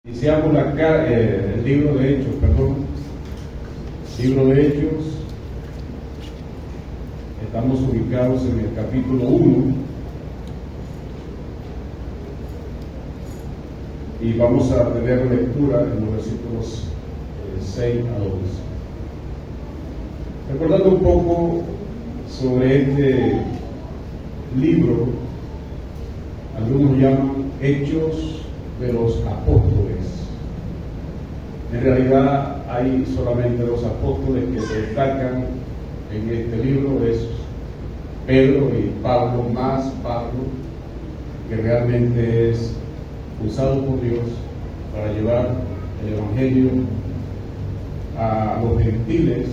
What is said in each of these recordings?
Iniciamos el libro de Hechos, libro de Hechos. Estamos ubicados en el capítulo 1 y vamos a tener lectura en los versículos 6 a 12. Recordando un poco sobre este libro, algunos llaman Hechos de los Apóstoles. En realidad hay solamente dos apóstoles que se destacan en este libro, es Pedro y Pablo, más Pablo, que realmente es usado por Dios para llevar el Evangelio a los gentiles,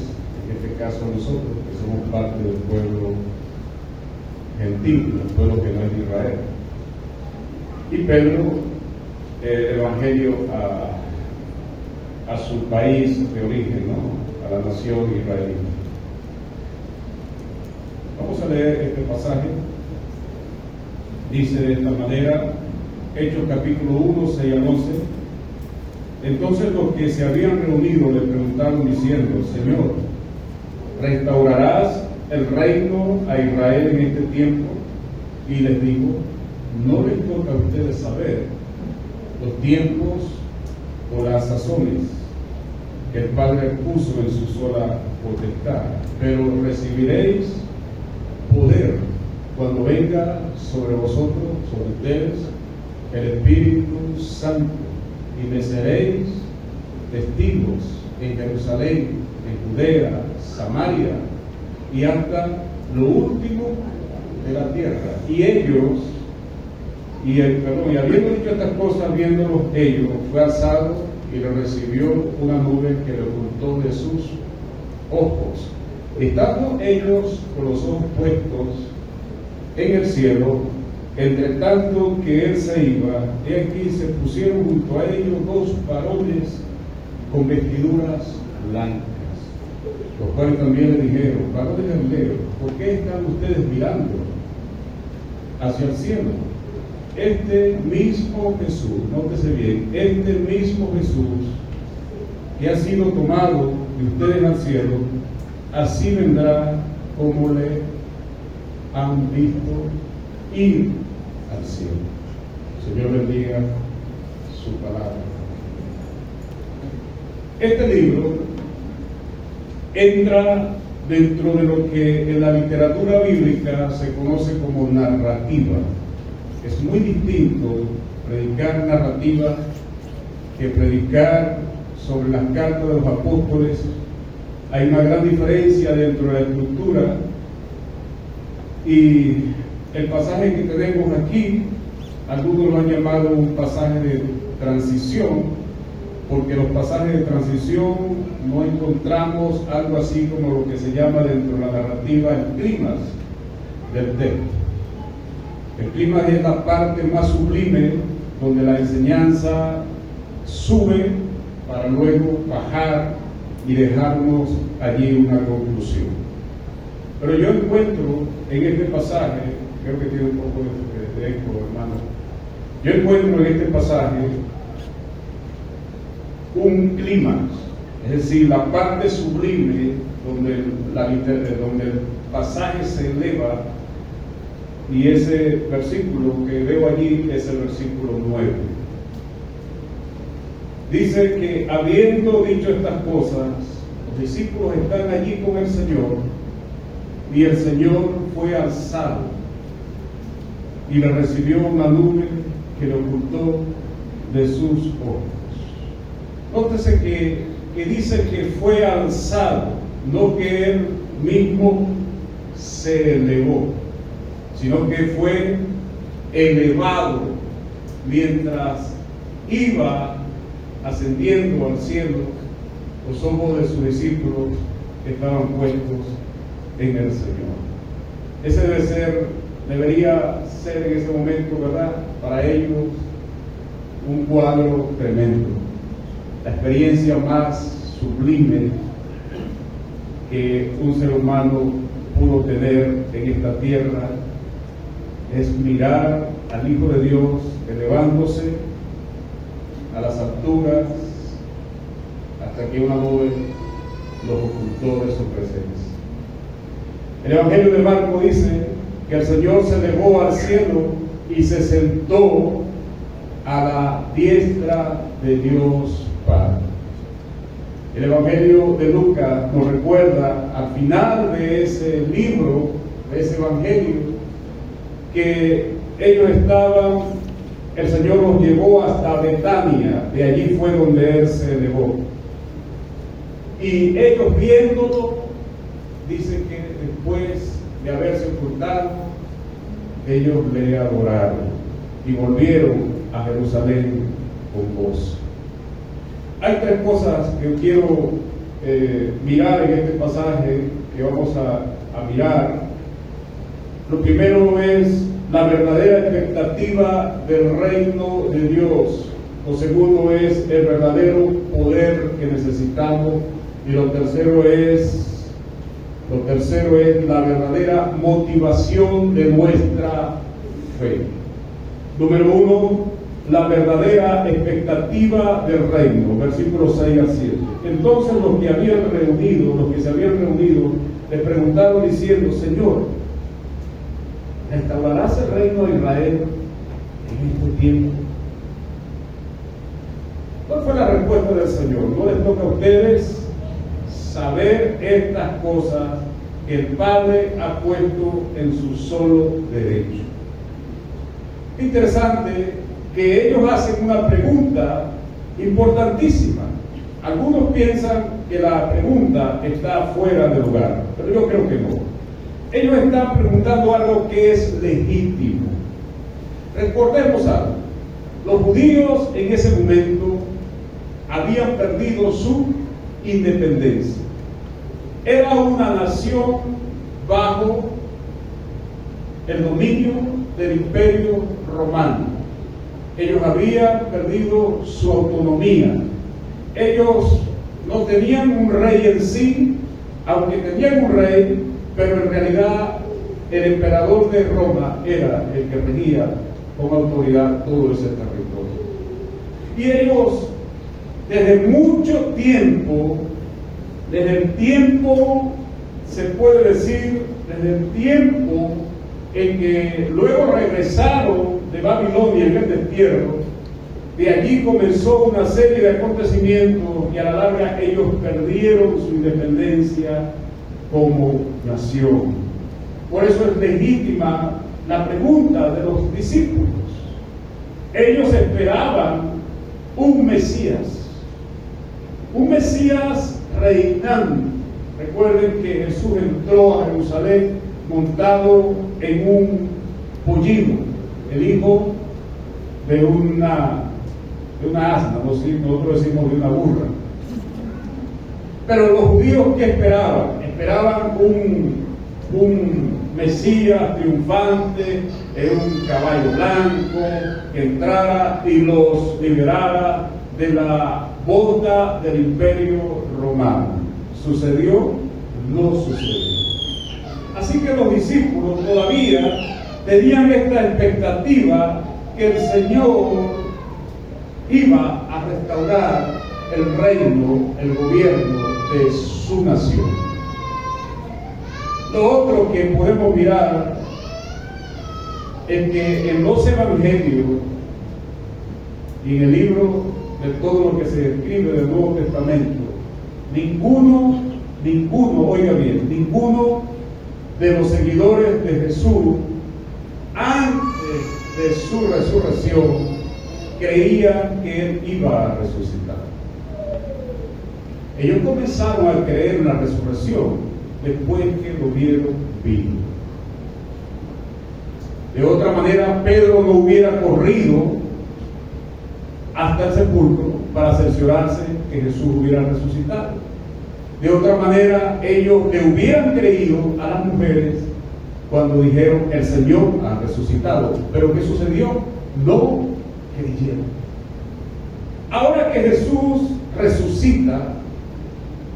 en este caso a nosotros, que somos parte del pueblo gentil, del pueblo que no es de Israel. Y Pedro, el Evangelio a su país de origen, ¿no? A la nación israelí. Vamos a leer este pasaje. Dice de esta manera, Hechos capítulo 1, 6 al 11. Entonces los que se habían reunido le preguntaron diciendo: Señor, ¿restaurarás el reino a Israel en este tiempo? Y les dijo: no les toca a ustedes saber los tiempos o las sazones que el Padre puso en su sola potestad, pero recibiréis poder cuando venga sobre vosotros, sobre ustedes, el Espíritu Santo, y me seréis testigos en Jerusalén, en Judea, Samaria y hasta lo último de la tierra. Y habiendo dicho estas cosas, viéndolos ellos, fue alzado y le recibió una nube que le ocultó de sus ojos. Estando ellos con los ojos puestos en el cielo, entre tanto que él se iba, he aquí se pusieron junto a ellos dos varones con vestiduras blancas, los cuales también le dijeron: varones galileos, ¿por qué están ustedes mirando hacia el cielo? Este mismo Jesús, nótese bien, este mismo Jesús que ha sido tomado de ustedes al cielo, así vendrá como le han visto ir al cielo. Señor bendiga su palabra. Este libro entra dentro de lo que en la literatura bíblica se conoce como narrativa. Es muy distinto predicar narrativa que predicar sobre las cartas de los apóstoles. Hay una gran diferencia dentro de la estructura, y el pasaje que tenemos aquí, algunos lo han llamado un pasaje de transición, porque los pasajes de transición no encontramos algo así como lo que se llama dentro de la narrativa el clímax del texto. El clímax es la parte más sublime, donde la enseñanza sube para luego bajar y dejarnos allí una conclusión. Pero yo encuentro en este pasaje, creo que tiene un poco de eco, hermano, yo encuentro en este pasaje un clímax, es decir, la parte sublime donde el pasaje se eleva. Y ese versículo que veo allí es el versículo 9. Dice que habiendo dicho estas cosas, los discípulos están allí con el Señor, y el Señor fue alzado y le recibió una nube que le ocultó de sus ojos. Nótese que dice que fue alzado, no que él mismo se elevó, sino que fue elevado mientras iba ascendiendo al cielo. Los ojos de sus discípulos estaban puestos en el Señor. Ese debería ser en ese momento, ¿verdad?, para ellos un cuadro tremendo, la experiencia más sublime que un ser humano pudo tener en esta tierra. Es mirar al Hijo de Dios elevándose a las alturas hasta que una nube los ocultó de su presencia. El Evangelio de Marcos dice que el Señor se elevó al cielo y se sentó a la diestra de Dios Padre. El Evangelio de Lucas nos recuerda al final de ese libro, de ese Evangelio, que ellos estaban, el Señor los llevó hasta Betania, de allí fue donde Él se elevó. Y ellos viéndolo, dicen que después de haberse ocultado, ellos le adoraron y volvieron a Jerusalén con gozo. Hay tres cosas que quiero mirar en este pasaje que vamos a mirar. Lo primero es la verdadera expectativa del reino de Dios. Lo segundo es el verdadero poder que necesitamos. Y lo tercero es la verdadera motivación de nuestra fe. Número 1, la verdadera expectativa del reino, versículos 6 al 7. Entonces los que se habían reunido, le preguntaron diciendo: Señor, ¿restaurarás el reino de Israel en este tiempo? ¿Cuál fue la respuesta del Señor? No les toca a ustedes saber estas cosas que el Padre ha puesto en su solo derecho. Interesante que ellos hacen una pregunta importantísima. Algunos piensan que la pregunta está fuera de lugar, pero yo creo que no. Ellos están preguntando algo que es legítimo. Recordemos algo: los judíos en ese momento habían perdido su independencia. Era una nación bajo el dominio del Imperio Romano. Ellos habían perdido su autonomía. Ellos no tenían un rey en sí, aunque tenían un rey, pero en realidad el emperador de Roma era el que regía con autoridad todo ese territorio. Y ellos, desde mucho tiempo, desde el tiempo, se puede decir, desde el tiempo en que luego regresaron de Babilonia en el destierro, de allí comenzó una serie de acontecimientos y a la larga ellos perdieron su independencia como nación. Por eso es legítima la pregunta de los discípulos. Ellos esperaban un Mesías reinando. Recuerden que Jesús entró a Jerusalén montado en un pollino, el hijo de una asna, nosotros decimos de una burra. Pero los judíos, ¿qué esperaban? Esperaban un Mesías triunfante en un caballo blanco que entrara y los liberara de la bota del Imperio Romano. ¿Sucedió? No sucedió. Así que los discípulos todavía tenían esta expectativa que el Señor iba a restaurar el reino, el gobierno de su nación. Lo otro que podemos mirar es que en los evangelios y en el libro de todo lo que se escribe del Nuevo Testamento, ninguno, oiga bien, ninguno de los seguidores de Jesús antes de su resurrección creían que Él iba a resucitar. Ellos comenzaron a creer en la resurrección después que lo vieron vivo. De otra manera, Pedro no hubiera corrido hasta el sepulcro para cerciorarse que Jesús hubiera resucitado. De otra manera, ellos le hubieran creído a las mujeres cuando dijeron: el Señor ha resucitado. Pero ¿qué sucedió? No creyeron. Ahora que Jesús resucita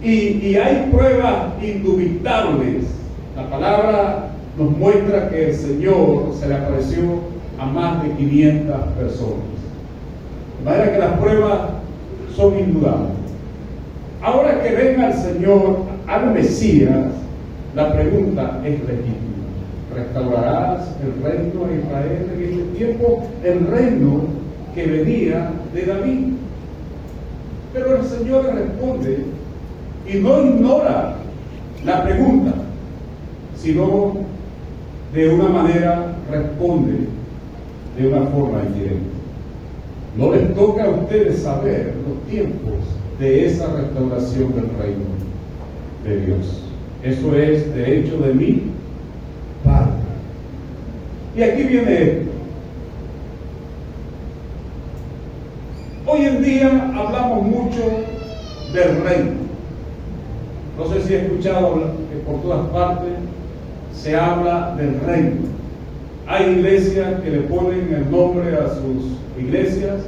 y hay pruebas indubitables, la palabra nos muestra que el Señor se le apareció a más de 500 personas. De manera que las pruebas son indudables. Ahora que venga el Señor, al Mesías, la pregunta es legítima. ¿Restaurarás el reino de Israel en este tiempo? El reino que venía de David. Pero el Señor le responde y no ignora la pregunta, sino de una manera responde de una forma diferente. No les toca a ustedes saber los tiempos de esa restauración del reino de Dios. Eso es derecho de mi Padre. Y aquí viene esto. Hoy en día hablamos mucho del reino. No sé si he escuchado que por todas partes se habla del reino. Hay iglesias que le ponen el nombre a sus iglesias,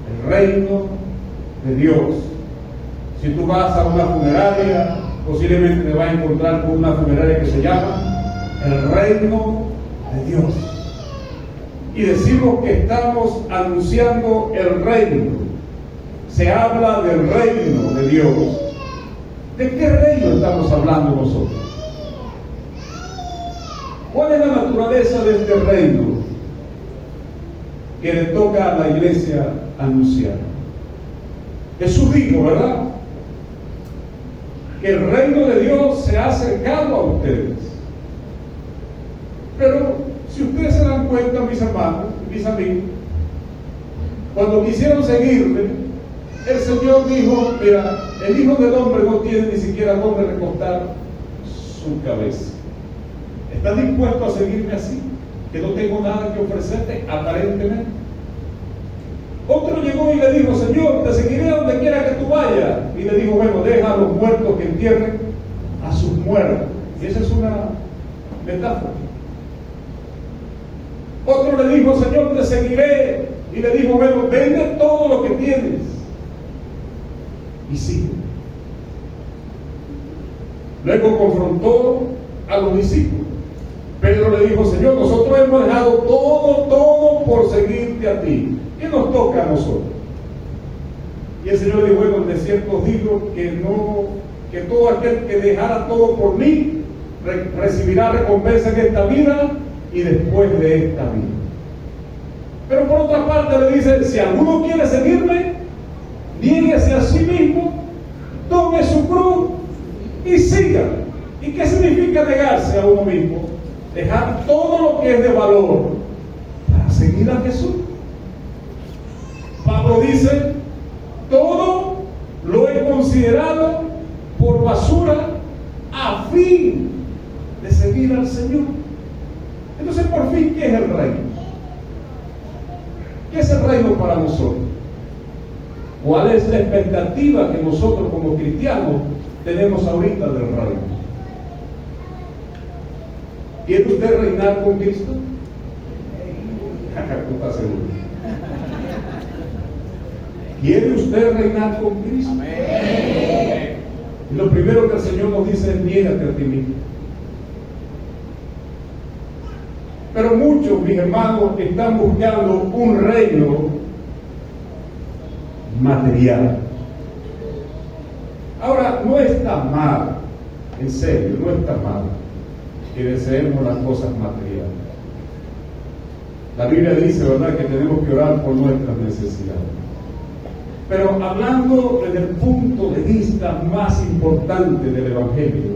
el reino de Dios. Si tú vas a una funeraria, posiblemente te vas a encontrar con una funeraria que se llama el reino de Dios. Y decimos que estamos anunciando el reino. Se habla del reino de Dios. ¿De qué reino estamos hablando nosotros? ¿Cuál es la naturaleza de este reino que le toca a la iglesia anunciar? Jesús dijo, ¿verdad?, que el reino de Dios se ha acercado a ustedes. Pero si ustedes se dan cuenta, mis hermanos, mis amigos, cuando quisieron seguirle, el Señor dijo, mira, el Hijo del Hombre no tiene ni siquiera donde recostar su cabeza. ¿Estás dispuesto a seguirme así? Que no tengo nada que ofrecerte, aparentemente. Otro llegó y le dijo, Señor, te seguiré a donde quiera que tú vayas. Y le dijo, bueno, deja a los muertos que entierren a sus muertos. Y esa es una metáfora. Otro le dijo, Señor, te seguiré. Y le dijo, bueno, vende todo lo que tienes y sigue. Luego confrontó a los discípulos. Pedro le dijo, Señor, nosotros hemos dejado todo por seguirte a ti. ¿Qué nos toca a nosotros? Y el Señor dijo, bueno, de cierto os digo que todo aquel que dejara todo por mí recibirá recompensa en esta vida y después de esta vida. Pero por otra parte le dice, si alguno quiere seguirme, niéguese a sí mismo, tome su cruz y siga. ¿Y qué significa negarse a uno mismo? Dejar todo lo que es de valor para seguir a Jesús. Pablo dice, todo lo he considerado por basura a fin de seguir al Señor. Entonces, por fin, ¿qué es el reino? ¿Qué es el reino para nosotros? ¿Cuál es la expectativa que nosotros como cristianos tenemos ahorita del reino? ¿Quiere usted reinar con Cristo? ¿Tú estás seguro? ¿Quiere usted reinar con Cristo? Amén. Y lo primero que el Señor nos dice es, niégate a ti mismo. Pero muchos, mis hermanos, están buscando un reino material. Ahora, no está mal, en serio, no está mal que deseemos las cosas materiales. La Biblia dice, ¿verdad?, que tenemos que orar por nuestras necesidades. Pero hablando desde el punto de vista más importante del Evangelio,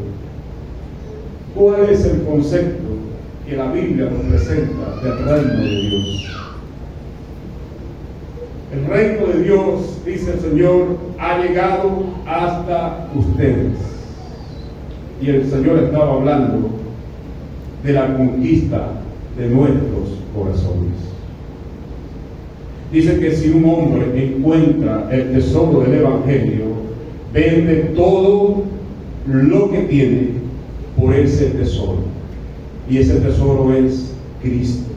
¿cuál es el concepto que la Biblia nos presenta del reino de Dios? El reino de Dios, dice el Señor, ha llegado hasta ustedes. Y el Señor estaba hablando de la conquista de nuestros corazones. Dice que si un hombre encuentra el tesoro del Evangelio, vende todo lo que tiene por ese tesoro. Y ese tesoro es Cristo.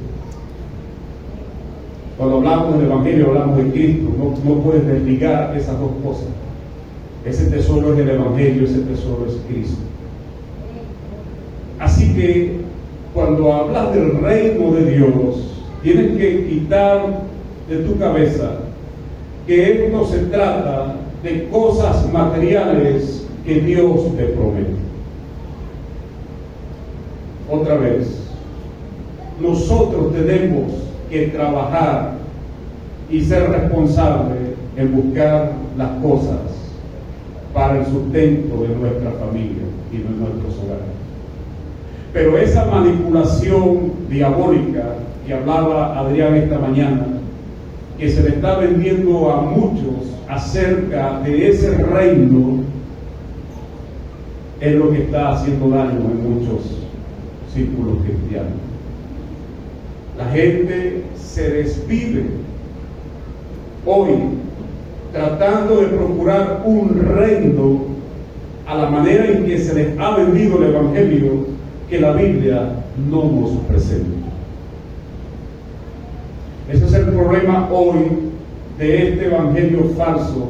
Cuando hablamos del Evangelio, hablamos de Cristo. No puedes desligar esas dos cosas. Ese tesoro es el Evangelio, ese tesoro es Cristo. Así que cuando hablas del reino de Dios, tienes que quitar de tu cabeza que esto se trata de cosas materiales que Dios te promete. Otra vez, nosotros tenemos que trabajar y ser responsables en buscar las cosas para el sustento de nuestra familia y de nuestros hogares. Pero esa manipulación diabólica que hablaba Adrián esta mañana, que se le está vendiendo a muchos acerca de ese reino, es lo que está haciendo daño en muchos círculos cristianos. La gente se desvive hoy tratando de procurar un reino a la manera en que se les ha vendido el Evangelio que la Biblia no nos presenta. Ese es el problema hoy de este Evangelio falso,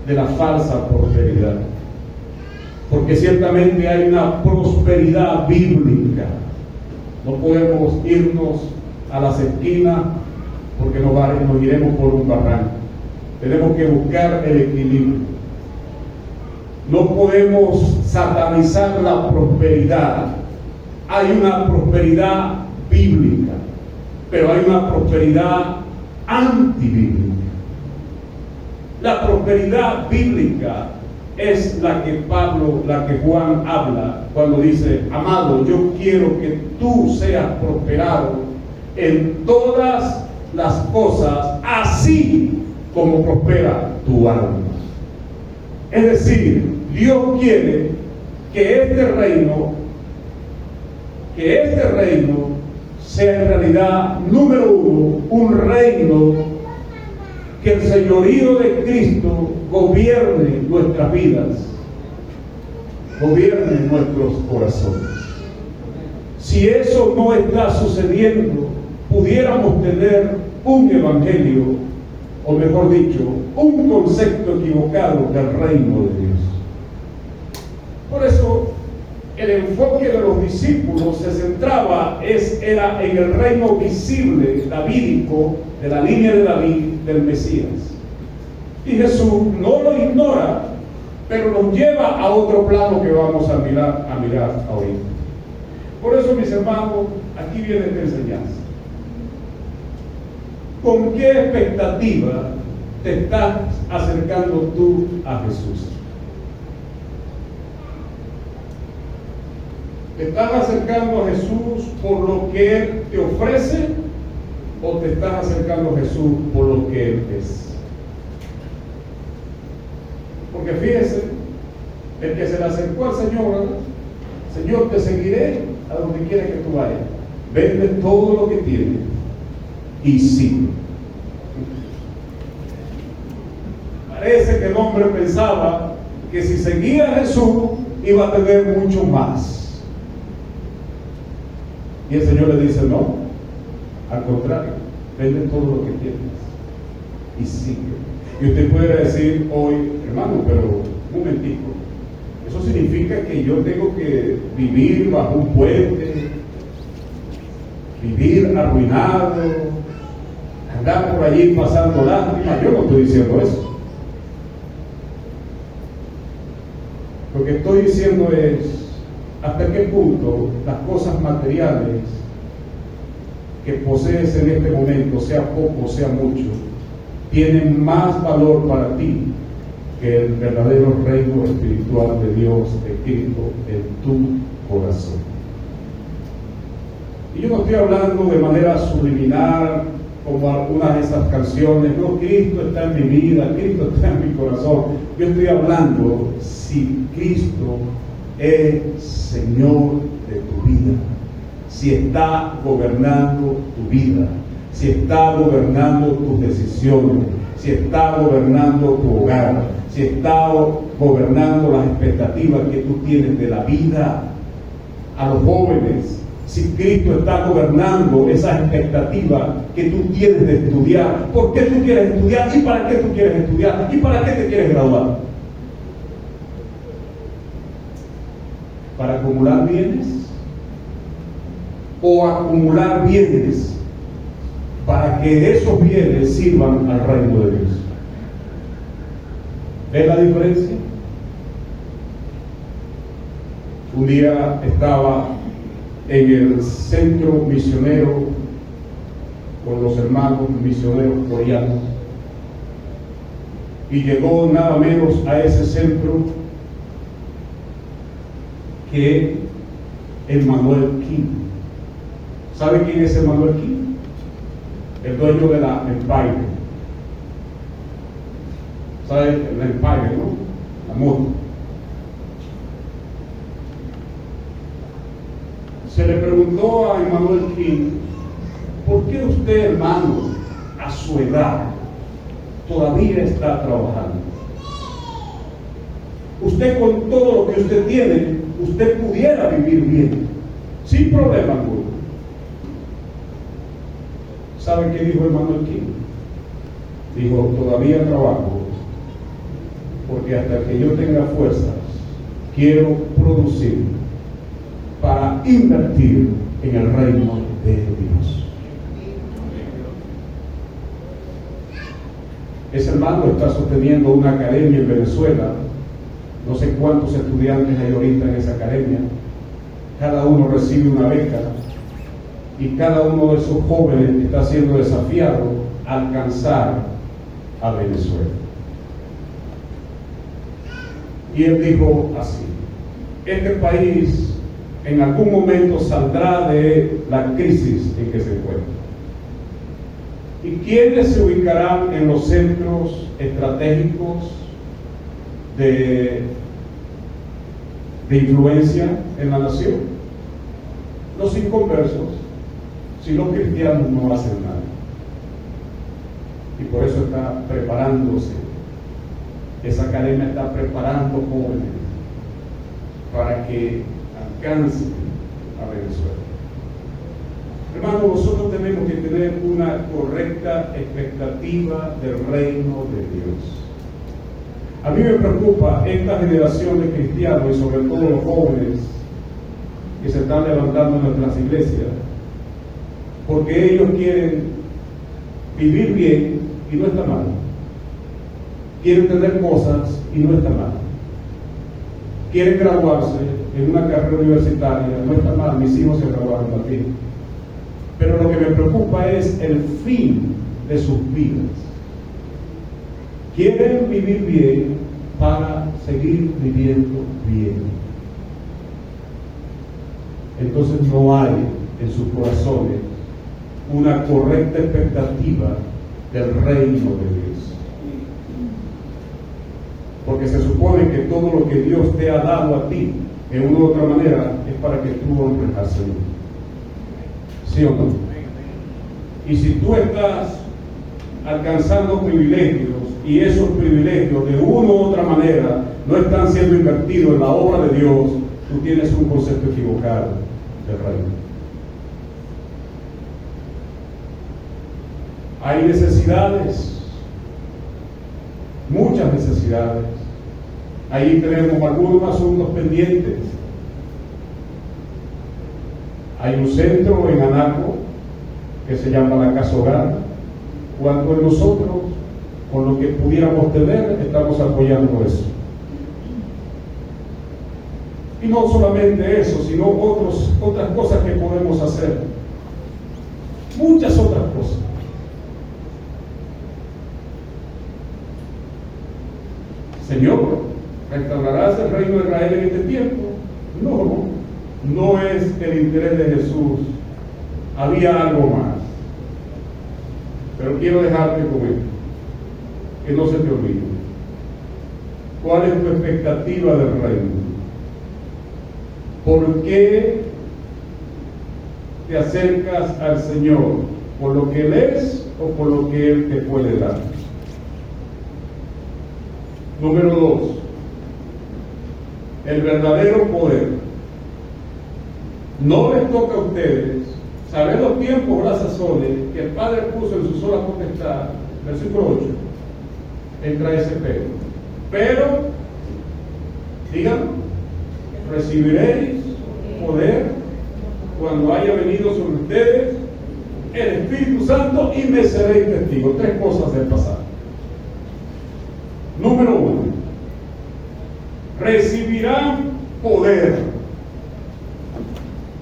de la falsa prosperidad. Porque ciertamente hay una prosperidad bíblica. No podemos irnos a las esquinas porque nos iremos por un barranco. Tenemos que buscar el equilibrio. No podemos satanizar la prosperidad. Hay una prosperidad bíblica, pero hay una prosperidad antibíblica. La prosperidad bíblica es la que Juan habla cuando dice: amado, yo quiero que tú seas prosperado en todas las cosas, así como prospera tu alma. Es decir, Dios quiere que este reino sea en realidad, número uno, un reino que el señorío de Cristo gobierne nuestras vidas, gobierne nuestros corazones. Si eso no está sucediendo, pudiéramos tener un evangelio, o mejor dicho, un concepto equivocado del reino de Dios. Por eso, el enfoque de los discípulos se centraba, era en el reino visible, davídico, de la línea de David, del Mesías. Y Jesús no lo ignora, pero nos lleva a otro plano que vamos a mirar ahorita. Por eso, mis hermanos, aquí viene esta enseñanza. ¿Con qué expectativa te estás acercando tú a Jesús? ¿Te estás acercando a Jesús por lo que Él te ofrece o te estás acercando a Jesús por lo que Él es? Porque fíjese, el que se le acercó al Señor, Señor, te seguiré a donde quiera que tú vayas. Vende todo lo que tienes y sigue. Parece que el hombre pensaba que si seguía a Jesús iba a tener mucho más. Y el Señor le dice: no, al contrario, vende todo lo que tienes y sigue. Y usted puede decir hoy: hermano, pero un momentico, eso significa que yo tengo que vivir bajo un puente, vivir arruinado, andar por allí pasando lágrimas. Yo no estoy diciendo eso. Lo que estoy diciendo es: ¿hasta qué punto las cosas materiales que posees en este momento, sea poco, sea mucho, tienen más valor para ti que el verdadero reino espiritual de Dios escrito en tu corazón? Y yo no estoy hablando de manera subliminal como algunas de esas canciones: no, Cristo está en mi vida, Cristo está en mi corazón. Yo estoy hablando si Cristo es Señor de tu vida, si está gobernando tu vida, si está gobernando tus decisiones, si está gobernando tu hogar, si está gobernando las expectativas que tú tienes de la vida. A los jóvenes, si Cristo está gobernando esas expectativas que tú tienes de estudiar. ¿Por qué tú quieres estudiar? ¿Y para qué tú quieres estudiar? ¿Y para qué te quieres graduar? ¿Para acumular bienes? ¿O acumular bienes para que esos bienes sirvan al reino de Dios? ¿Ve la diferencia? Un día estaba en el centro misionero con los hermanos misioneros coreanos y llegó nada menos a ese centro que Emmanuel Kim. ¿Sabe quién es Emmanuel Kim? El dueño de la Empire. ¿Sabe? La Empire, ¿no? La moto. Se le preguntó a Emmanuel Kim: ¿por qué usted, hermano, a su edad, todavía está trabajando? Usted, con todo lo que usted tiene, usted pudiera vivir bien, sin problema alguno. ¿Sabe qué dijo Emmanuel Kim? Dijo: todavía trabajo, porque hasta que yo tenga fuerzas, quiero producir para invertir en el reino de Dios. Ese hermano está sosteniendo una academia en Venezuela. No sé cuántos estudiantes hay ahorita en esa academia. Cada uno recibe una beca y cada uno de esos jóvenes está siendo desafiado a alcanzar a Venezuela. Y él dijo así: este país en algún momento saldrá de la crisis en que se encuentra. ¿Y quiénes se ubicarán en los centros estratégicos de influencia en la nación? Los inconversos. Si los cristianos no hacen nada. Y por eso está preparándose. Esa academia está preparando jóvenes para que alcancen a Venezuela. Hermanos, nosotros tenemos que tener una correcta expectativa del reino de Dios. A mí me preocupa esta generación de cristianos y sobre todo los jóvenes que se están levantando en nuestras iglesias, porque ellos quieren vivir bien y no está mal. Quieren tener cosas y no está mal. Quieren graduarse en una carrera universitaria, no está mal. Mis hijos se graduaron aquí. Pero lo que me preocupa es el fin de sus vidas. Quieren vivir bien para seguir viviendo bien. Entonces no hay en sus corazones una correcta expectativa del reino de Dios. Porque se supone que todo lo que Dios te ha dado a ti, de una u otra manera, es para que tú honres al Señor. ¿Sí o no? Y si tú estás alcanzando privilegios y esos privilegios de una u otra manera no están siendo invertidos en la obra de Dios, tú tienes un concepto equivocado del reino. Hay necesidades, muchas necesidades. Ahí tenemos algunos asuntos pendientes. Hay un centro en Anaco que se llama la Casa Hogar. Cuando nosotros, con lo que pudiéramos tener, estamos apoyando eso. Y no solamente eso, sino otras cosas que podemos hacer. Muchas otras cosas. Señor, ¿restaurarás el reino de Israel en este tiempo? No es el interés de Jesús. Había algo más. Pero quiero dejarte con esto, que no se te olvide. ¿Cuál es tu expectativa del reino? ¿Por qué te acercas al Señor? ¿Por lo que Él es o por lo que Él te puede dar? Número 2, el verdadero poder. No les toca a ustedes saber los tiempos o las sazones que el Padre puso en su sola potestad, versículo 8, entra ese pero, digan, recibiréis poder cuando haya venido sobre ustedes el Espíritu Santo y me seréis testigos. 3 cosas del pasado. Número 1, recibirán poder.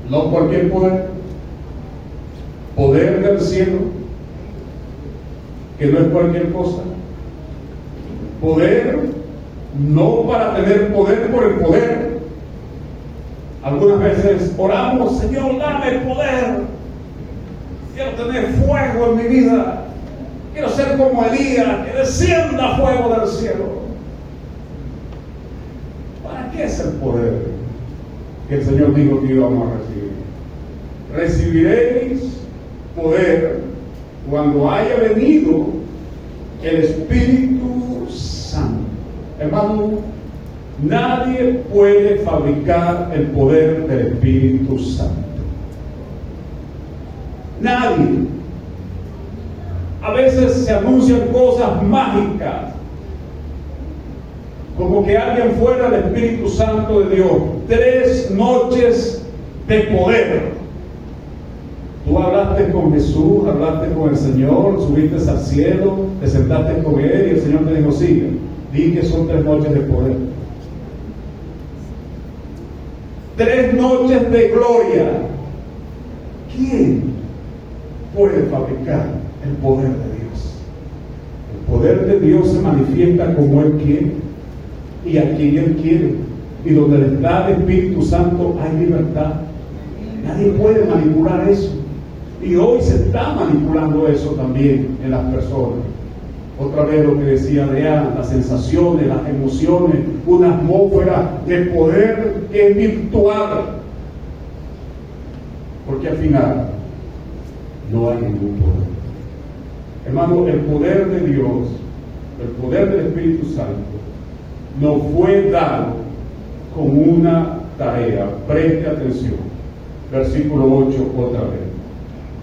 No cualquier poder. Poder del cielo, que no es cualquier cosa. Poder no para tener poder por el poder. Algunas veces oramos: Señor, dame el poder. Quiero tener fuego en mi vida. Quiero ser como Elías, que descienda fuego del cielo. ¿Para qué es el poder que el Señor dijo que íbamos a recibir? Recibiréis poder cuando haya venido el Espíritu Santo. Hermano, nadie puede fabricar el poder del Espíritu Santo. Nadie. A veces se anuncian cosas mágicas, como que alguien fuera el Espíritu Santo de Dios. 3 noches de poder. Tú hablaste con Jesús, hablaste con el Señor, subiste al cielo, te sentaste con Él y el Señor te dijo: sigue, di que son 3 noches de poder. 3 noches de gloria. ¿Quién puede fabricar el poder de Dios? El poder de Dios se manifiesta como Él quiere y a quien Él quiere. Y donde está el Espíritu Santo hay libertad. Nadie puede manipular eso. Y hoy se está manipulando eso también en las personas. Otra vez lo que decía Adrián, las sensaciones, las emociones, una atmósfera de poder que es virtual. Porque al final no hay ningún poder. Hermano, el poder de Dios, el poder del Espíritu Santo, nos fue dado con una tarea. Preste atención. Versículo 8 otra vez.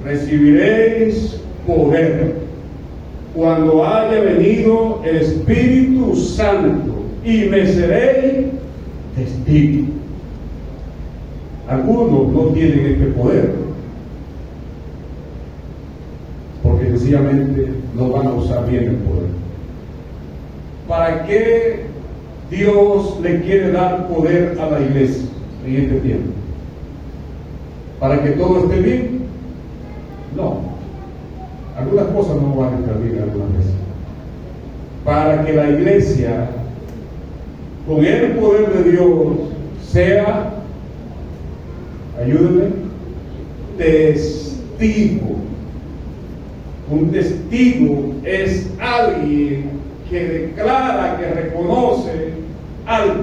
Recibiréis poder cuando haya venido el Espíritu Santo y me seréis testigo. Algunos no tienen este poder porque sencillamente no van a usar bien el poder. ¿Para qué Dios le quiere dar poder a la iglesia en este tiempo? ¿Para que todo esté bien? No. Algunas cosas no van a estar bien algunas veces. Para que la iglesia, con el poder de Dios, sea, ayúdenme, testigo. Un testigo es alguien que declara, que reconoce algo,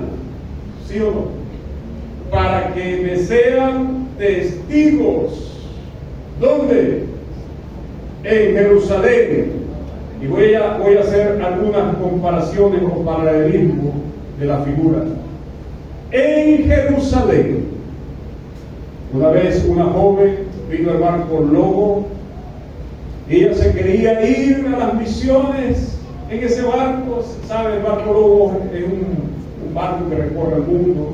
¿sí o no? Para que me sean testigos. ¿Dónde? En Jerusalén. Y voy a hacer algunas comparaciones o paralelismos de la figura. En Jerusalén. Una vez una joven vino al barco Lobo. Ella se quería ir a las misiones en ese barco. ¿Sabe? El barco Lobo es un barco que recorre el mundo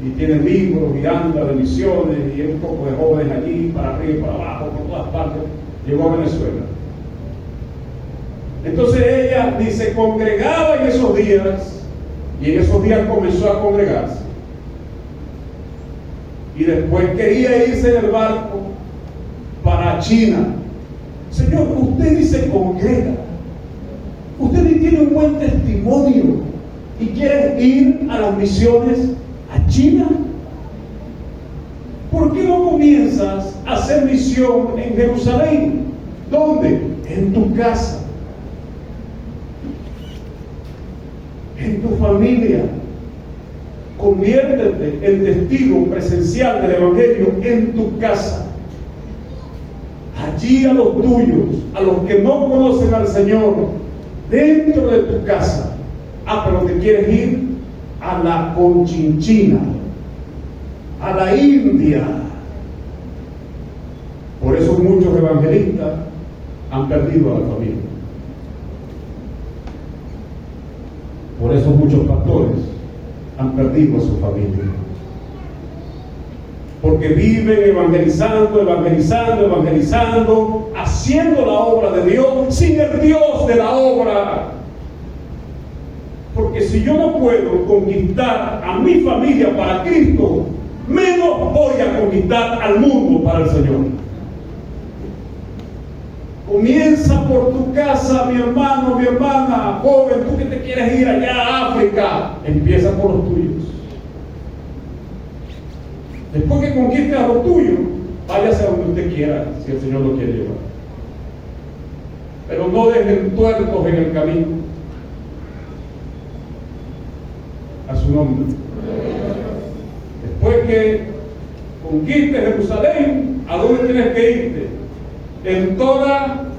y tiene libros y anda de misiones, y hay un poco de jóvenes allí, para arriba y para abajo, por todas partes. Llegó a Venezuela. Entonces ella ni se congregaba en esos días, y en esos días comenzó a congregarse. Y después quería irse del barco para China. Señor, usted ni se congrega, usted ni tiene un buen testimonio y quiere ir a las misiones a China. ¿Por qué no comienzas a hacer misión en Jerusalén? ¿Dónde? En tu casa, en tu familia. Conviértete en testigo presencial del Evangelio en tu casa. Allí a los tuyos, a los que no conocen al Señor, dentro de tu casa. Pero te quieres ir a la Conchinchina, a la India. Por eso muchos evangelistas han perdido a la familia. Por eso muchos pastores han perdido a su familia. Porque viven evangelizando, haciendo la obra de Dios sin el Dios de la obra. porque si yo no puedo conquistar a mi familia para Cristo, menos voy a conquistar al mundo para el Señor. Comienza por tu casa, mi hermano, mi hermana, joven, tú que te quieres ir allá a África, empieza por los tuyos. Después que conquiste a los tuyos, váyase a donde usted quiera, si el Señor lo quiere llevar. Pero no dejen tuertos en el camino. A su nombre. Después que conquistes Jerusalén, ¿a dónde tienes que irte? En toda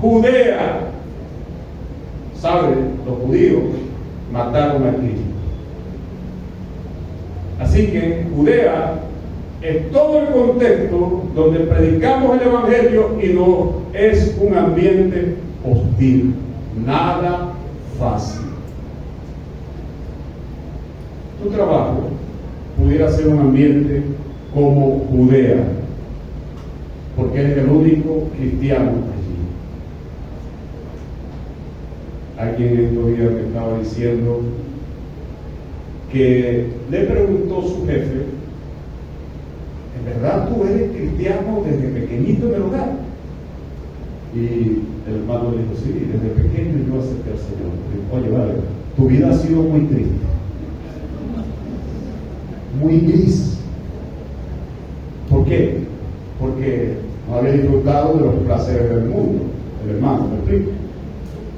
Judea. ¿Sabe? Los judíos mataron a Cristo. Así que Judea es todo el contexto donde predicamos el Evangelio y no es un ambiente hostil, nada fácil. Tu trabajo pudiera ser un ambiente como Judea, porque eres el único cristiano allí. Alguien estos días me estaba diciendo que le preguntó su jefe: ¿en verdad tú eres cristiano desde pequeñito en el hogar? Y el hermano le dijo: sí, desde pequeño yo acepté al Señor. Le dijo: oye, vale, tu vida ha sido muy triste, muy gris. ¿Por qué? Porque no había disfrutado de los placeres del mundo, el hermano, ¿me explico?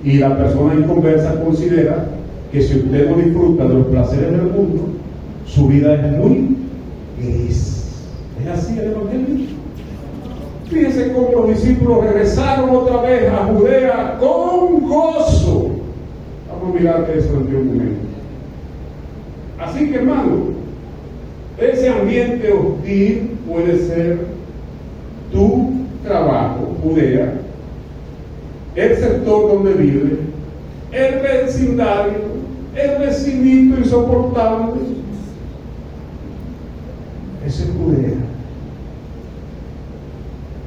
Y la persona inconversa considera que si usted no disfruta de los placeres del mundo, su vida es muy gris. ¿Es así el Evangelio? Fíjense cómo los discípulos regresaron otra vez a Judea con gozo. Vamos a mirar eso en un momento. Así que, hermano, ese ambiente hostil puede ser tu trabajo, Judea, el sector donde vive, el vecindario, el vecinito insoportable. Ese es Judea.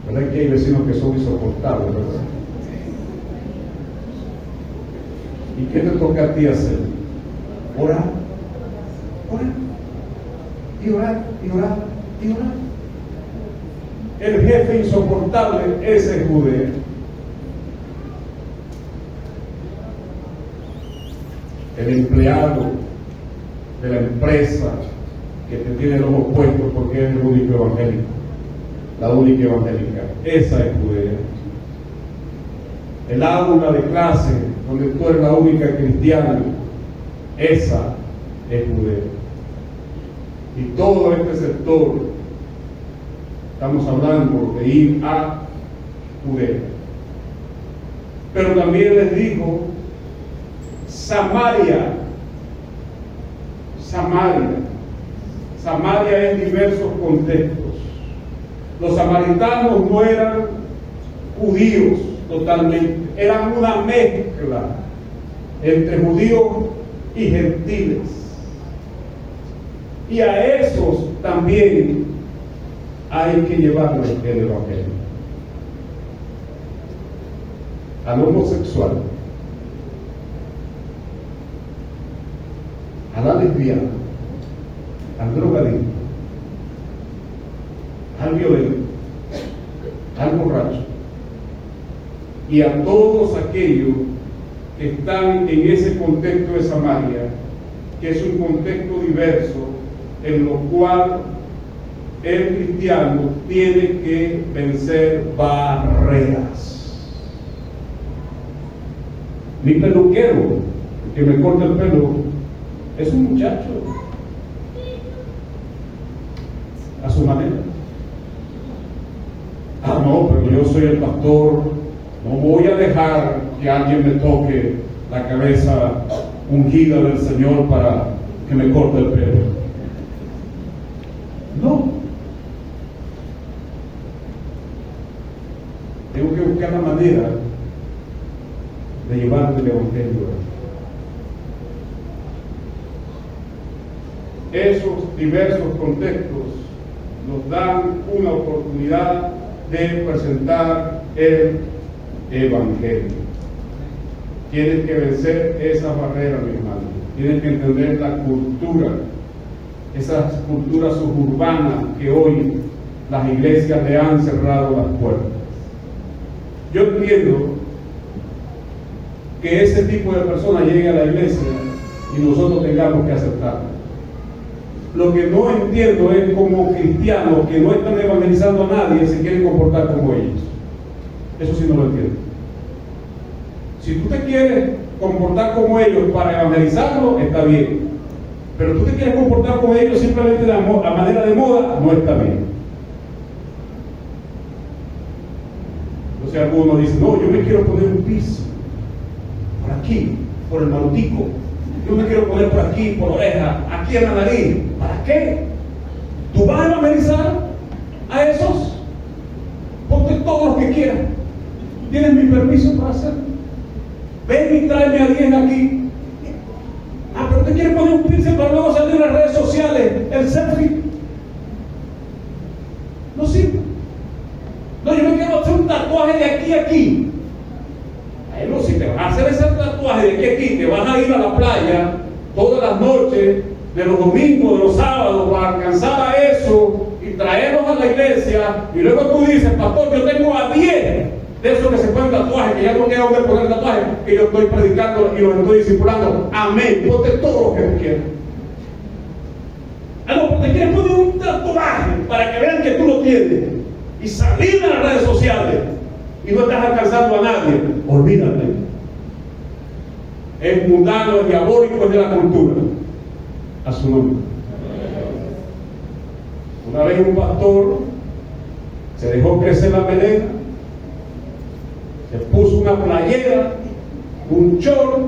¿Verdad que hay vecinos que son insoportables, verdad? ¿Y qué te toca a ti hacer? Orar, orar, y orar, y orar, y orar. El jefe insoportable, ese es Judea. El empleado de la empresa que te tiene los ojos puestos porque es el único evangélico, la única evangélica, esa es Judea. El aula de clase donde tú eres la única cristiana, esa es Judea. Y todo este sector, estamos hablando de ir a Judea. Pero también les dijo Samaria. Samaria en diversos contextos. Los samaritanos no eran judíos totalmente, eran una mezcla entre judíos y gentiles. Y a esos también hay que llevarles el Evangelio. Al homosexual, a la lesbiana, al drogadicto, al violento, al borracho y a todos aquellos que están en ese contexto de Samaria, que es un contexto diverso en lo cual el cristiano tiene que vencer barreras. Mi peluquero, que me corta el pelo, es un muchacho a su manera. Ah, no, pero yo soy el pastor, no voy a dejar que alguien me toque la cabeza ungida del Señor para que me corte el pelo. No. Tengo que buscar la manera de llevarte el Evangelio. Esos diversos contextos nos dan una oportunidad de presentar el Evangelio. Tienes que vencer esas barreras, mi hermano. tienen que entender la cultura, esas culturas suburbanas que hoy las iglesias le han cerrado las puertas. Yo entiendo que ese tipo de personas llegue a la iglesia y nosotros tengamos que aceptarlo. Lo que no entiendo es cómo cristianos que no están evangelizando a nadie se quieren comportar como ellos. Eso sí no lo entiendo. Si tú te quieres comportar como ellos para evangelizarlo, está bien. Pero tú te quieres comportar como ellos simplemente a manera de moda, no está bien. Entonces algunos dicen, no, yo me quiero poner un piso por aquí, por el manotico. Yo me quiero poner por aquí, por la oreja, aquí en la nariz. ¿Para qué? ¿Tú vas a evangelizar a esos? Ponte todo lo que quieras. ¿Tienes mi permiso para hacerlo? Ven y tráeme a alguien aquí. Ah, pero te quieres poner un piercing para luego salir en las redes sociales, el selfie. No sirve. No, yo me quiero hacer un tatuaje de aquí a aquí. No, si te vas a hacer ese tatuaje de aquí a aquí, te vas a ir a la playa todas las noches, de los domingos, de los sábados, para alcanzar a eso y traerlos a la iglesia. Y luego tú dices, pastor, yo tengo a 10 de esos que se ponen tatuajes, que ya no quiero de poner tatuajes, que yo estoy predicando y los estoy discipulando. Amén. Ponte todo lo que tú quieras. Ah, no, pero te quieres poner un tatuaje para que vean que tú lo tienes y salir de las redes sociales y no estás alcanzando a nadie. Olvídate. Es mundano, es diabólico, es de la cultura. A su nombre. Una vez un pastor se dejó crecer la melena, se puso una playera, un short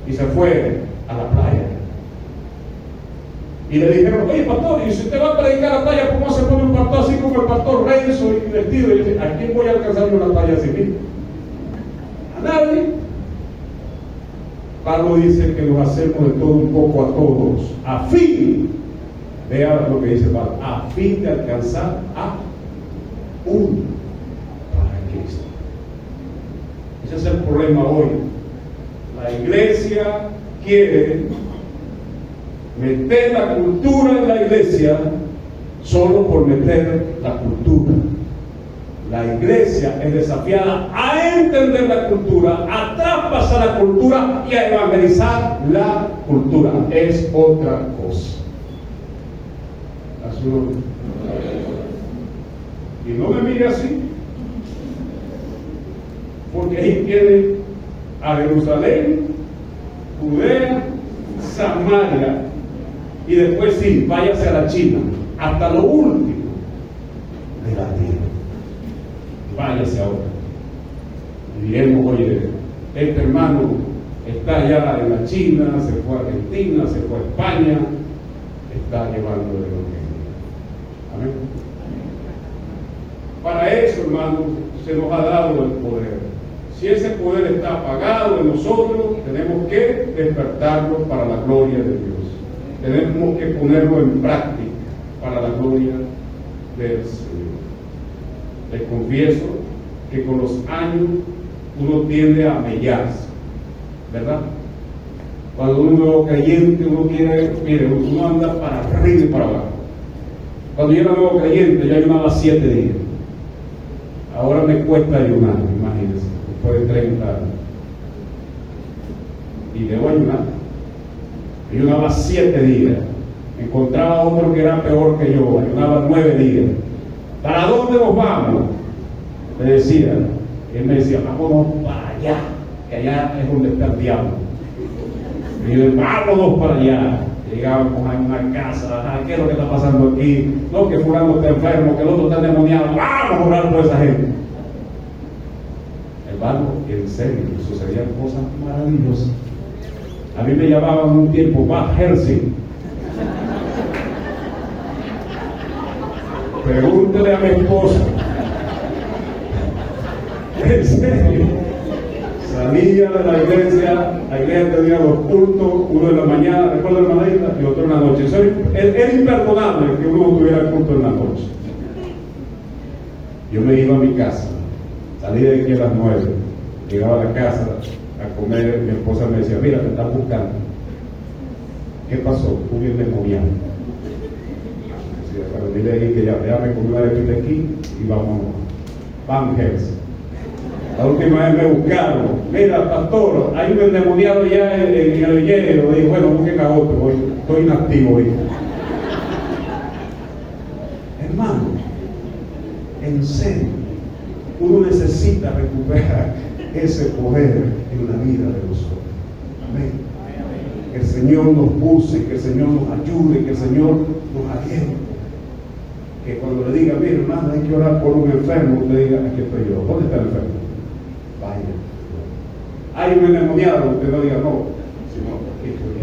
y se fue a la playa. Y le dijeron, oye pastor, y si usted va a predicar a la playa, ¿cómo se pone un pastor así como el pastor Renzo y vestido? Y dice, ¿a quién voy a alcanzar en una playa así mismo? A nadie. Pablo dice que nos hacemos de todo un poco a todos, a fin, vea lo que dice Pablo, a fin de alcanzar a uno para Cristo. Ese es el problema hoy. La iglesia quiere meter la cultura en la iglesia solo por meter la cultura. La iglesia es desafiada a entender la cultura, a traspasar la cultura y a evangelizar la cultura. Es otra cosa. A su nombre. Y no me mire así, porque ahí tiene a Jerusalén, Judea, Samaria, y después sí, váyase a la China, hasta lo último de la tierra. Váyase ahora. Y diremos, oye, este hermano está allá en la China, se fue a Argentina, se fue a España, está llevando el evangelio. Amén. Para eso, hermanos, se nos ha dado el poder. Si ese poder está apagado en nosotros, tenemos que despertarlo para la gloria de Dios. Tenemos que ponerlo en práctica para la gloria del Señor. Les confieso que con los años uno tiende a mellarse, ¿verdad? Cuando uno es nuevo creyente, uno quiere, mire, uno anda para arriba y para abajo. Cuando yo era nuevo creyente, yo ayunaba 7 días. Ahora me cuesta ayunar, imagínense, después de 30 años. Y debo ayunar. Ayunaba 7 días. Encontraba otro que era peor que yo, ayunaba 9 días. ¿Para dónde nos vamos? Le decía. Él me decía, vámonos para allá, que allá es donde está el diablo. Y yo, vámonos para allá. Llegábamos a una casa, ¿qué es lo que está pasando aquí? No, que fulano está enfermo, que el otro está endemoniado. Vamos a orar por esa gente. Hermano, en serio, sucedían cosas maravillosas. A mí me llamaban un tiempo más Helsing. Pregúntele a mi esposa. En serio. Salía de la iglesia tenía 2 cultos, uno en la mañana, después de la mañana y otro en la noche. Era imperdonable que uno tuviera el culto en la noche. Yo me iba a mi casa, salí de aquí a las 9, llegaba a la casa a comer, mi esposa me decía, mira, te están buscando. ¿Qué pasó? Hubo un endemoniado. Pero dile ahí que ya me comí una de aquí y vamos. Vamos. La última vez me buscaron. Mira, pastor, hay un endemoniado ya en el villero. Dije, bueno, busquen a otro. Hoy estoy inactivo hoy. Hermano, en serio, uno necesita recuperar ese poder en la vida de nosotros. Amén. Que el Señor nos use, que el Señor nos ayude, que el Señor nos aliente. Que cuando le diga, mira hermano, hay que orar por un enfermo, usted diga, aquí estoy yo. ¿Dónde está el enfermo? Vaya. Hay un endemoniado, usted no diga, no, sino, aquí estoy yo.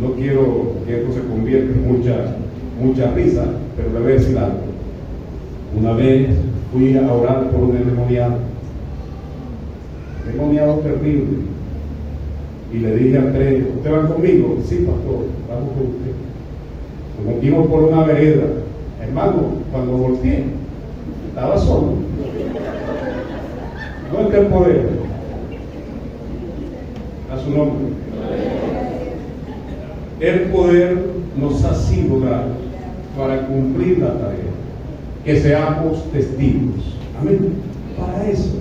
No quiero que esto se convierta en mucha risa, pero le voy a decir algo. Una vez fui a orar por un endemoniado terrible, y le dije a tres, ¿usted va conmigo? Sí, pastor, vamos con usted. Nos metimos por una vereda. Hermano, cuando volteé, estaba solo. ¿Dónde está el poder? A su nombre. El poder nos ha sido dado para cumplir la tarea, que seamos testigos. Amén. Para eso.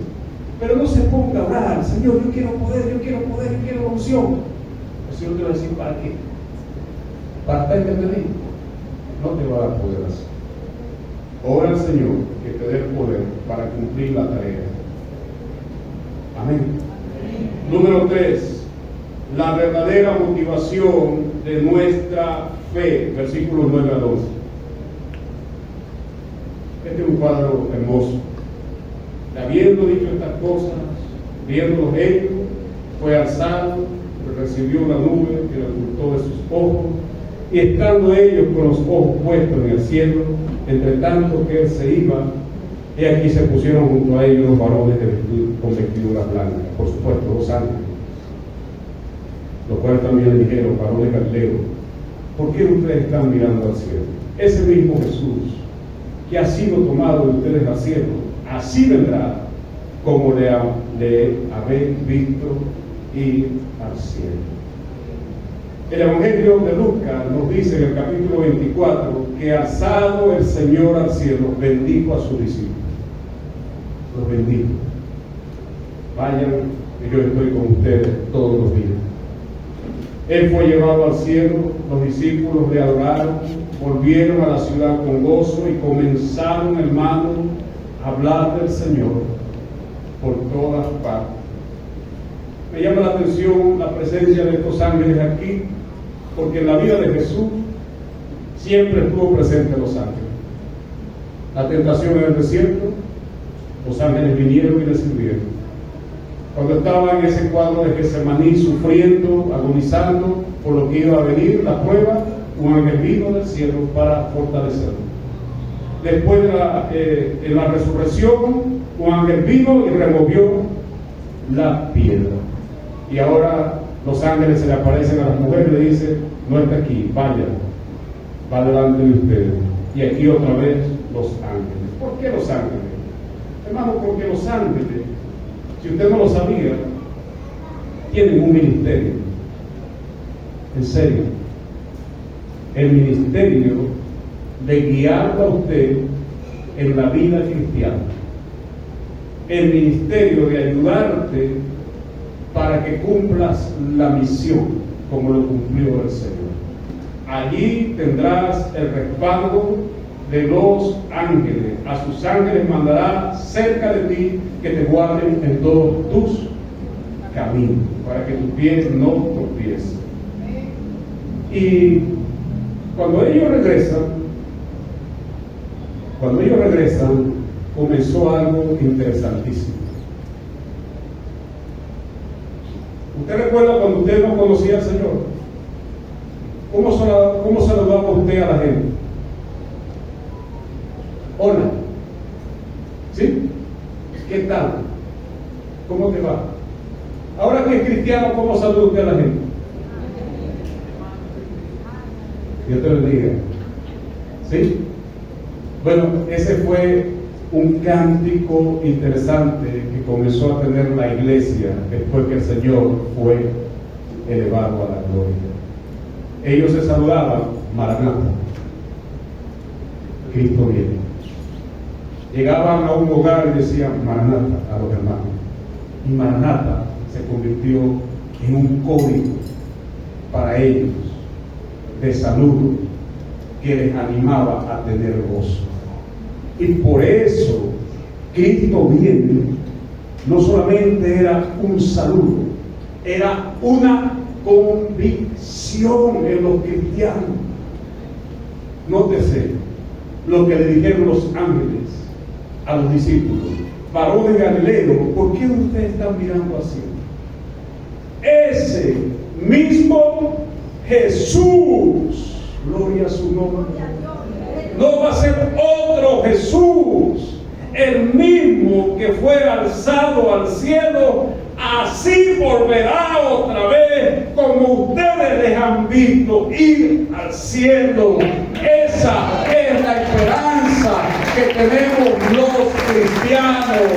Pero no se ponga a orar, Señor, yo quiero poder, yo quiero unción. El Señor te va a decir, ¿para qué? Para estar entretenido. No te va a dar poder así. Ora al Señor que te dé el poder para cumplir la tarea. Amén. Número 3. La verdadera motivación de nuestra fe. Versículos 9 a 12. Este es un cuadro hermoso. Habiendo dicho estas cosas, viendo los hechos, fue alzado, recibió la nube que le ocultó de sus ojos, y estando ellos con los ojos puestos en el cielo, entre tanto que él se iba, y aquí se pusieron junto a ellos los varones con vestiduras blancas, por supuesto, los ángeles, los cuales también le dijeron, varones galileos, ¿por qué ustedes están mirando al cielo? Ese mismo Jesús, que ha sido tomado de ustedes al cielo, así vendrá como le habéis visto ir al cielo. El Evangelio de Lucas nos dice en el capítulo 24 que alzado el Señor al cielo, bendijo a sus discípulos. Los bendijo. Vayan, que yo estoy con ustedes todos los días. Él fue llevado al cielo, los discípulos le adoraron, volvieron a la ciudad con gozo y comenzaron, hermanos, a hablar del Señor por todas partes. Me llama la atención la presencia de estos ángeles aquí, porque en la vida de Jesús siempre estuvo presente los ángeles. La tentación en el desierto, los ángeles vinieron y le sirvieron. Cuando estaba en ese cuadro de Getsemaní sufriendo, agonizando por lo que iba a venir, la prueba, un ángel vino del cielo para fortalecerlo. Después en la resurrección, un ángel vino y removió la piedra. Y ahora los ángeles se le aparecen a las mujeres y le dicen, no está aquí, vaya, va delante de ustedes. Y aquí otra vez los ángeles. ¿Por qué los ángeles? Hermano, porque los ángeles, si usted no lo sabía, tienen un ministerio. En serio. El ministerio de guiarlo a usted en la vida cristiana. El ministerio de ayudarte para que cumplas la misión como lo cumplió el Señor. Allí tendrás el respaldo de los ángeles. A sus ángeles mandará cerca de ti que te guarden en todos tus caminos, para que tus pies no tropiecen. Y cuando ellos regresan, comenzó algo interesantísimo. ¿Usted recuerda cuando usted no conocía al Señor? ¿Cómo saludaba usted a la gente? Hola. ¿Sí? ¿Qué tal? ¿Cómo te va? Ahora que es cristiano, ¿cómo saluda usted a la gente? Dios te bendiga. ¿Sí? Bueno, ese fue un cántico interesante que comenzó a tener la iglesia después que el Señor fue elevado a la gloria. Ellos se saludaban, Maranata, Cristo viene. Llegaban a un hogar y decían Maranata a los hermanos. Y Maranata se convirtió en un código para ellos de saludo que les animaba a tener gozo. Y por eso Cristo viene no solamente era un saludo, era una convicción en los cristianos. Nótese lo que le dijeron los ángeles a los discípulos: varones Galileos, ¿por qué ustedes están mirando así? Ese mismo Jesús, gloria a su nombre, no va a ser otro Jesús, el mismo que fue alzado al cielo, así volverá otra vez, como ustedes les han visto ir al cielo. Esa es la esperanza que tenemos los cristianos.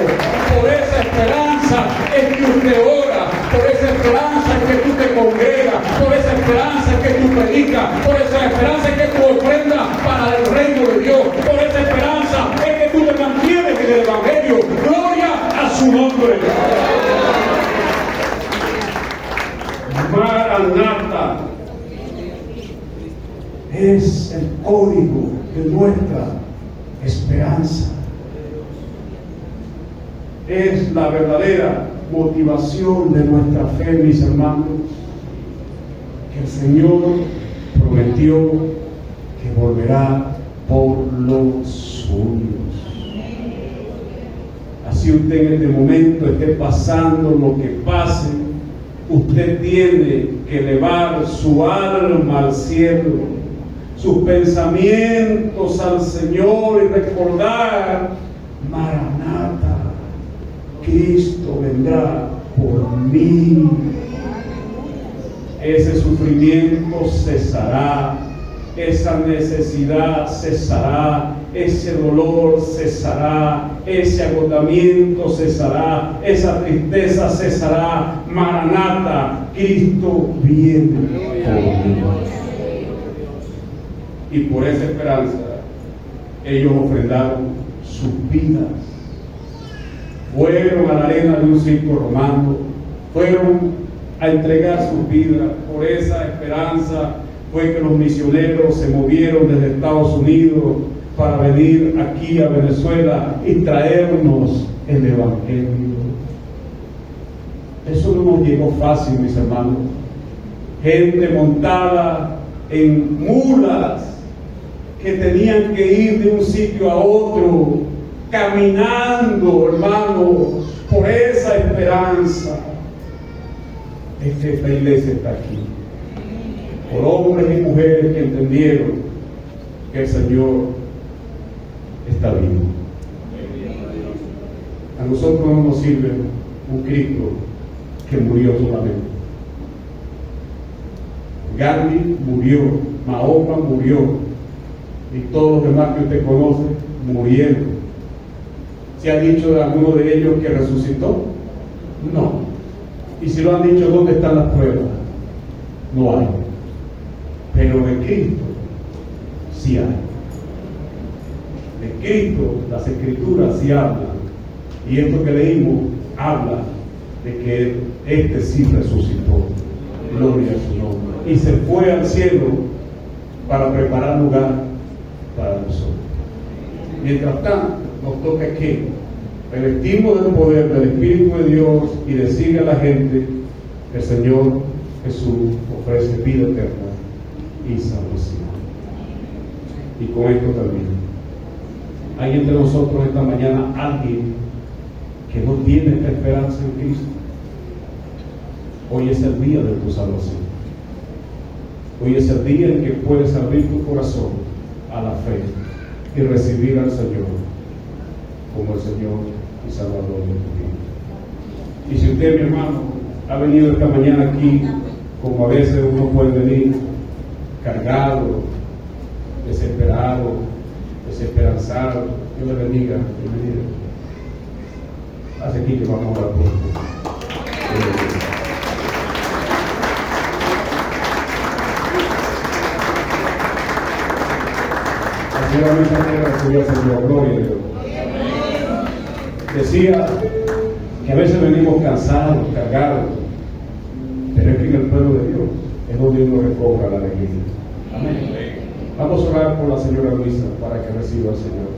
Por esa esperanza es que usted ora, por esa esperanza es que tú te congregas, por esa esperanza es que tú predicas, por esa esperanza es que tú ofrendas para el reino de Dios, por esa esperanza es que tú te mantienes en el Evangelio. Gloria a su nombre. Maranata es el código de nuestra esperanza. Es la verdadera motivación de nuestra fe, mis hermanos, que el Señor prometió que volverá por los suyos. Así usted en este momento esté pasando lo que pase, usted tiene que elevar su alma al cielo, sus pensamientos al Señor y recordar: Maranata, Cristo vendrá por mí. Ese sufrimiento cesará, esa necesidad cesará, ese dolor cesará, ese agotamiento cesará, esa tristeza cesará. Maranata, Cristo viene por mí. Y por esa esperanza ellos ofrendaron sus vidas. Fueron a la arena de un circo romano, fueron a entregar sus vidas. Por esa esperanza fue que los misioneros se movieron desde Estados Unidos para venir aquí a Venezuela y traernos el Evangelio. Eso no nos llegó fácil, mis hermanos. Gente montada en mulas que tenían que ir de un sitio a otro, caminando, hermanos, por esa esperanza. Esta iglesia está aquí, por hombres y mujeres que entendieron que el Señor está vivo. A nosotros no nos sirve un Cristo que murió solamente. Gandhi murió, Mahoma murió, y todos los demás que usted conoce murieron. ¿Se ha dicho de alguno de ellos que resucitó? No. Y si lo han dicho, ¿dónde están las pruebas? No hay. Pero de Cristo sí hay. De Cristo las Escrituras sí hablan. Y esto que leímos habla de que este sí resucitó. Gloria a su nombre. Y se fue al cielo para preparar lugar para nosotros. Mientras tanto, nos toca que revestimos del poder del Espíritu de Dios y decirle a la gente que el Señor Jesús ofrece vida eterna y salvación. Y con esto también, hay entre nosotros esta mañana alguien que no tiene esta esperanza en Cristo. Hoy es el día de tu salvación. Hoy es el día en que puedes abrir tu corazón a la fe y recibir al Señor como el Señor y Salvador de tu vida. Y si usted, mi hermano, ha venido esta mañana aquí, como a veces uno puede venir, cargado, desesperado, desesperanzado, Dios le bendiga, bienvenido. Hace aquí que vamos a orar por usted. señora Luisa Herrera recibió al Señor, gloria a Dios. Decía que a veces venimos cansados, cargados, pero es que en el pueblo de Dios es donde uno recobra la alegría. Amén. Vamos a orar por la señora Luisa para que reciba al Señor.